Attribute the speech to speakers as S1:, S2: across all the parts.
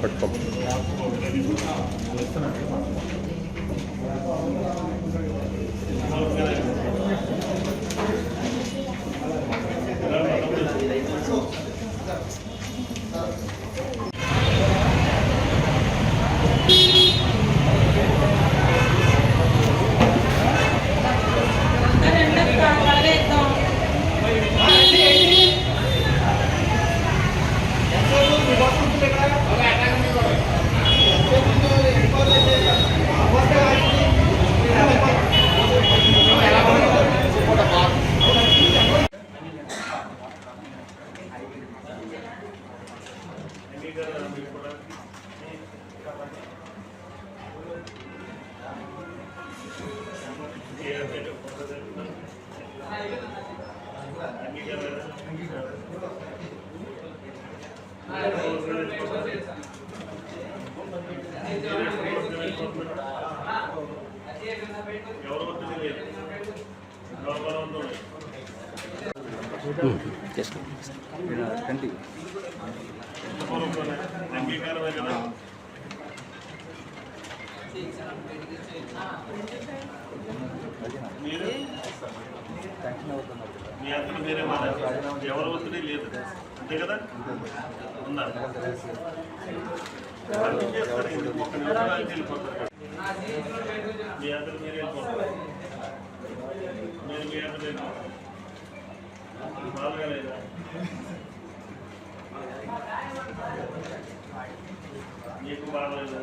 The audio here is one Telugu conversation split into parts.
S1: పట్టుకో.
S2: మీ అందరూ మీరే మాట్లాడారు, ఎవరు ఒత్తిడి లేదు అంతే కదా. ఉందా ఒక్క నిమిషం వెళ్ళిపోతారు. మీ అందరూ మీరే వెళ్ళిపోతారు. మీరు మీ అందరూ బాగా లేదా మీకు బాగలేదా?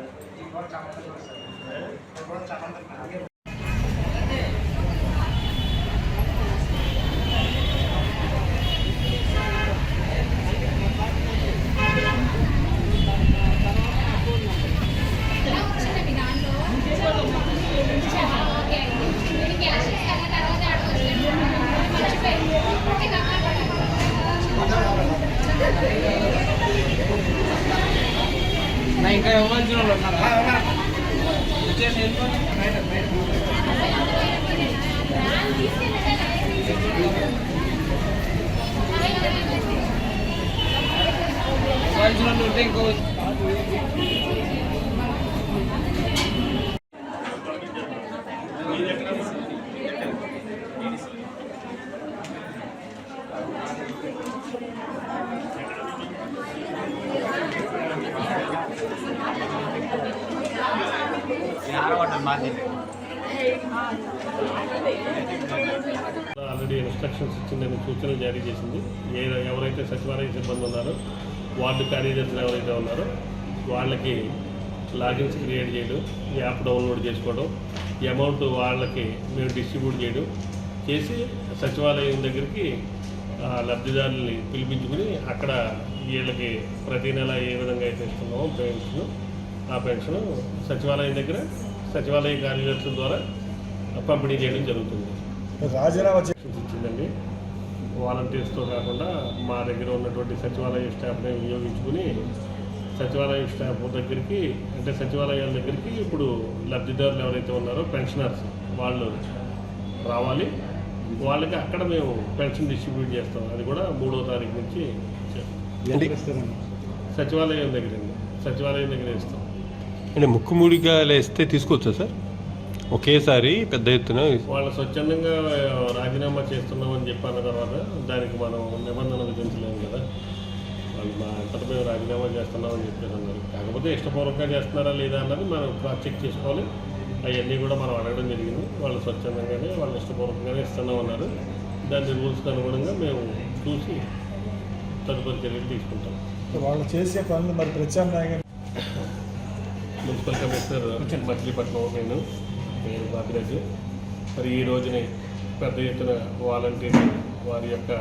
S3: ఇంకా ఇవ్వాల్సిన వాళ్ళు ఉంటే ఇంకో
S2: ఆల్రెడీ ఇన్స్ట్రక్షన్స్ ఇచ్చిందని సూచనలు జారీ చేసింది. ఎవరైతే సచివాలయ సిబ్బంది ఉన్నారో, వార్డు కార్యదర్శులు ఎవరైతే ఉన్నారో వాళ్ళకి లాగిన్స్ క్రియేట్ చేయడం, యాప్ డౌన్లోడ్ చేసుకోవడం, ఈ అమౌంట్ వాళ్ళకి మేము డిస్ట్రిబ్యూట్ చేయడం చేసి సచివాలయం దగ్గరికి లబ్ధిదారుల్ని పిలిపించుకుని అక్కడ వీళ్ళకి ప్రతి నెల ఏ విధంగా అయితే ఇస్తున్నామో పెన్షన్, ఆ పెన్షన్ సచివాలయం దగ్గర సచివాలయ కార్యదర్శుల ద్వారా పంపిణీ చేయడం జరుగుతుంది.
S1: రాజీనామా
S2: ఇచ్చిందండి. వాలంటీర్స్తో కాకుండా మా దగ్గర ఉన్నటువంటి సచివాలయ స్టాఫ్ని వినియోగించుకుని సచివాలయ స్టాఫ్ దగ్గరికి, అంటే సచివాలయాల దగ్గరికి ఇప్పుడు లబ్ధిదారులు ఎవరైతే ఉన్నారో పెన్షనర్స్ వాళ్ళు రావాలి. వాళ్ళకి అక్కడ మేము పెన్షన్ డిస్ట్రిబ్యూట్ చేస్తాం. అది కూడా 3వ తారీఖు నుంచి సచివాలయం దగ్గర ఇస్తాం.
S1: అంటే ముక్కుముడిగా వేస్తే తీసుకోవచ్చా సార్? ఒకేసారి పెద్ద ఎత్తున
S2: వాళ్ళు స్వచ్ఛందంగా రాజీనామా చేస్తున్నామని చెప్పిన తర్వాత దానికి మనం నిబంధన విధించలేము కదా. వాళ్ళు మా అంతటా మేము రాజీనామా చేస్తున్నామని చెప్పేసి అన్నారు. కాకపోతే ఇష్టపూర్వకంగా చేస్తున్నారా లేదా అన్నది మనం క్రాస్ చెక్ చేసుకోవాలి. అవన్నీ కూడా మనం అడగడం జరిగింది. వాళ్ళు స్వచ్ఛందంగానే వాళ్ళు ఇష్టపూర్వకంగానే ఇస్తున్నామన్నారు. దాని రూల్స్కి అనుగుణంగా మేము చూసి తదుపరి చర్యలు తీసుకుంటాం.
S4: వాళ్ళు చేసే పనులు మరి ప్రత్యామ్నాయంగా
S2: మున్సిపల్ కమిషనర్ మచిలీపట్నం నేను బాపిరెడ్డి మరి ఈ రోజునే పెద్ద ఎత్తున వాలంటీర్లు వారి యొక్క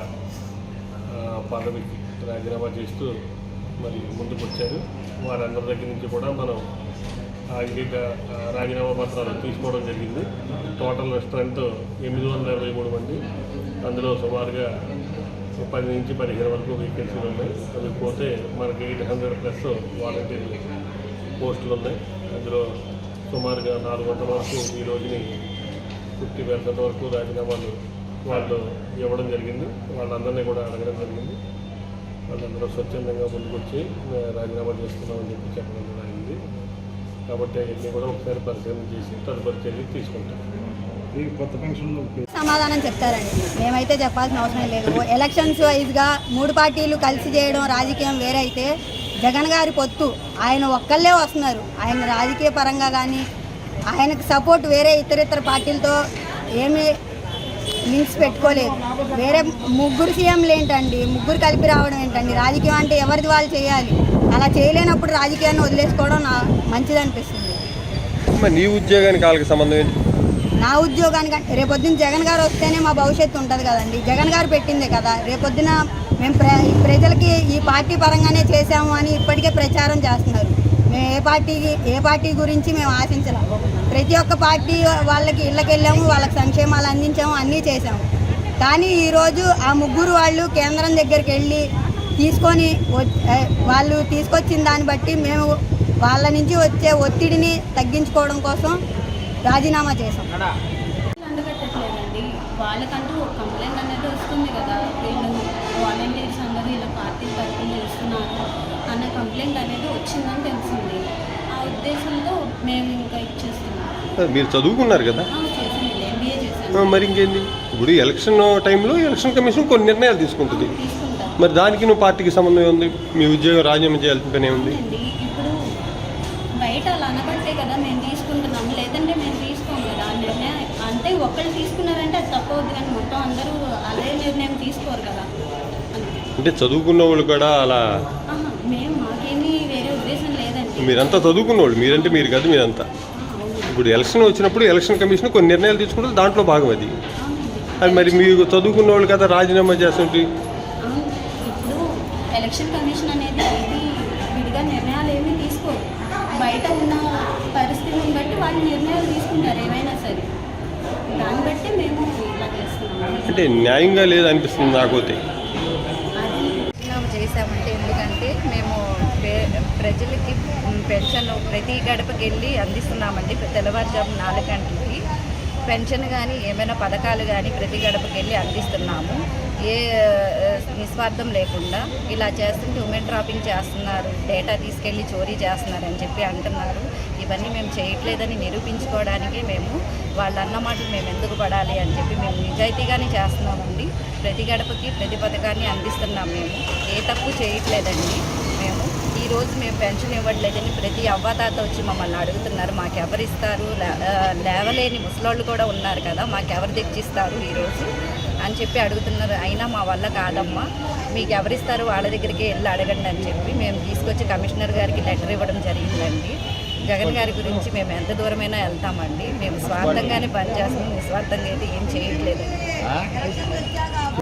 S2: పదవికి రాజీనామా చేస్తూ మరి ముందుకు వచ్చారు. వారందరి దగ్గర నుంచి కూడా మనం రాజీనామా పత్రాలు తీసుకోవడం జరిగింది. టోటల్ స్ట్రెంత్ 823 మంది. అందులో సుమారుగా 10 నుంచి 15 వరకు వేకెన్సీలు ఉన్నాయి. అవి పోతే మనకి 800+ వాలంటీర్ పోస్టులు ఉన్నాయి. అందులో సుమారుగా 400 వరకు ఈ రోజుని 50% వరకు రాజీనామాలు వాళ్ళు ఇవ్వడం జరిగింది. వాళ్ళందరినీ కూడా అడగడం జరిగింది. వాళ్ళందరూ స్వచ్ఛందంగా ముందుకొచ్చి రాజీనామా చేస్తున్నామని చెప్పి చెప్పడం జరిగింది. కాబట్టి అవన్నీ కూడా ఒకసారి పరిశీలన చేసి తదుపరి చర్యలు తీసుకుంటాం.
S4: ఈ కొత్త పెన్షన్లు
S5: సమాధానం చెప్తారండి. మేమైతే చెప్పాల్సిన అవసరం లేదు. ఎలక్షన్స్ వైజ్గా 3 పార్టీలు కలిసి చేయడం రాజకీయం వేరే అయితే జగన్ గారి పొత్తు ఆయన ఒక్కళ్ళే వస్తున్నారు. ఆయన రాజకీయ పరంగా కానీ ఆయనకు సపోర్ట్ వేరే ఇతర పార్టీలతో ఏమీ లింక్స్ పెట్టుకోలేదు. వేరే 3 సీఎంలు ఏంటండి, 3 కలిపి రావడం ఏంటండి? రాజకీయం అంటే ఎవరిది వాళ్ళు చేయాలి. అలా చేయలేనప్పుడు రాజకీయాన్ని వదిలేసుకోవడం మంచిది అనిపిస్తుంది.
S1: మరి నీ ఉద్యోగానికి వాళ్ళకి సంబంధం ఏంటి?
S5: నా ఉద్యోగానికి రేపొద్దున జగన్ గారు వస్తేనే మా భవిష్యత్తు ఉంటుంది కదండి. జగన్ గారు పెట్టిందే కదా. రేపొద్దున మేము ప్రజలకి ఈ పార్టీ పరంగానే చేసాము అని ఇప్పటికే ప్రచారం చేస్తున్నారు. మేము ఏ పార్టీ గురించి మేము ఆశించలేం. ప్రతి ఒక్క పార్టీ వాళ్ళకి ఇళ్ళకి వెళ్ళాము, వాళ్ళకి సంక్షేమాలు అందించాము, అన్నీ చేసాము. కానీ ఈరోజు ఆ 3 వాళ్ళు కేంద్రం దగ్గరికి వెళ్ళి వాళ్ళు తీసుకొచ్చిన దాన్ని బట్టి మేము వాళ్ళ నుంచి వచ్చే ఒత్తిడిని తగ్గించుకోవడం కోసం రాజీనామా చేశాం.
S6: అండగట్టట్లేదండి. వాళ్ళకంటూ ఒక కంప్లైంట్ అనేది వస్తుంది కదా, వీళ్ళు వాలంటీర్స్ అందరూ ఇలా పార్టీ తరఫున చేస్తున్నారు అన్న కంప్లైంట్ అనేది వచ్చిందని తెలిసింది. ఆ ఉద్దేశంతో మేము ఇంకా ఇచ్చేస్తున్నాం.
S1: మీరు చదువుకున్నారు కదా,
S6: చేసాను, MBA చేశాను.
S1: మరి ఇంకేంది? ఇప్పుడు ఎలక్షన్ టైంలో ఎలక్షన్ కమిషన్ కొన్ని నిర్ణయాలు తీసుకుంటుంది.
S6: తీసుకుంటాం.
S1: మరి దానికి నువ్వు పార్టీకి సంబంధం ఉంది? మీ ఉద్యోగం రాజీనామా చేయాల్సిన పని ఏముంది?
S6: ఇప్పుడు బయట అలా అనబట్టే కదా మేము తీసుకుంటున్నాం, లేదంటే మేము తీసుకోం కదా. ఆ నిర్ణయం అంటే ఒకళ్ళు తీసుకున్నారంటే అది తప్పవద్దు, కానీ మొత్తం అందరూ అదే నిర్ణయం తీసుకోరు కదా.
S1: అంటే చదువుకున్న వాళ్ళు కూడా అలా?
S6: మేము మాకేమీ వేరే ఉద్దేశం లేదండి.
S1: మీరంతా చదువుకున్న వాళ్ళు, మీరంటే మీరు కదా, మీరంతా. ఇప్పుడు ఎలక్షన్ వచ్చినప్పుడు ఎలక్షన్ కమిషన్ కొన్ని నిర్ణయాలు తీసుకుంటే దాంట్లో భాగం అది. అది మరి మీరు చదువుకున్న వాళ్ళు కదా రాజీనామా చేస్తుంటే?
S6: ఇప్పుడు ఎలక్షన్ కమిషన్ అనేది ఏది విడిగా నిర్ణయాలు ఏమీ తీసుకోరు. బయట ఉన్న పరిస్థితిని బట్టి వాళ్ళు నిర్ణయాలు తీసుకుంటారు ఏవైనా సరే. దాన్ని బట్టి మేము ఇలా చేస్తున్నాం.
S1: అంటే న్యాయంగా లేదనిపిస్తుంది నాకైతే.
S5: రాజీనామా చేశామంటే ఎందుకంటే మేము ప్రజలకి పెన్షన్ ప్రతి గడపకి వెళ్ళి అందిస్తున్నామండి. తెల్లవారుజాము 4 గంటలకి పెన్షన్ కానీ ఏమైనా పథకాలు కానీ ప్రతి గడపకి వెళ్ళి అందిస్తున్నాము. ఏ నిస్వార్థం లేకుండా ఇలా చేస్తుంటే ఉమెన్ ట్రాపింగ్ చేస్తున్నారు, డేటా తీసుకెళ్ళి చోరీ చేస్తున్నారు అని చెప్పి అంటున్నారు. ఇవన్నీ మేము చేయట్లేదని నిరూపించుకోవడానికే మేము వాళ్ళ అన్నమాటలు మేము ఎందుకు పడాలి అని చెప్పి మేము నిజాయితీగానే చేస్తున్నామండి. ప్రతి గడపకి ప్రతి పథకాన్ని అందిస్తున్నాం. మేము ఏ తప్పు చేయట్లేదండి. ఈరోజు మేము పెన్షన్ ఇవ్వట్లేదని ప్రతి అవ్వాతాత వచ్చి మమ్మల్ని అడుగుతున్నారు. మాకెవరు ఇస్తారు, లేవలేని ముసలోళ్ళు కూడా ఉన్నారు కదా, మాకెవరు తెచ్చిస్తారు ఈరోజు అని చెప్పి అడుగుతున్నారు. అయినా మా వల్ల కాదమ్మా, మీకు ఎవరిస్తారు వాళ్ళ దగ్గరికి వెళ్ళి అడగండి అని చెప్పి మేము తీసుకొచ్చి కమిషనర్ గారికి లెటర్ ఇవ్వడం జరిగిందండి. జగన్ గారి గురించి మేము ఎంత దూరమైనా వెళ్తామండి. మేము స్వార్థంగానే పనిచేస్తాం, నిస్వార్థంగా అయితే ఏం చేయట్లేదండి.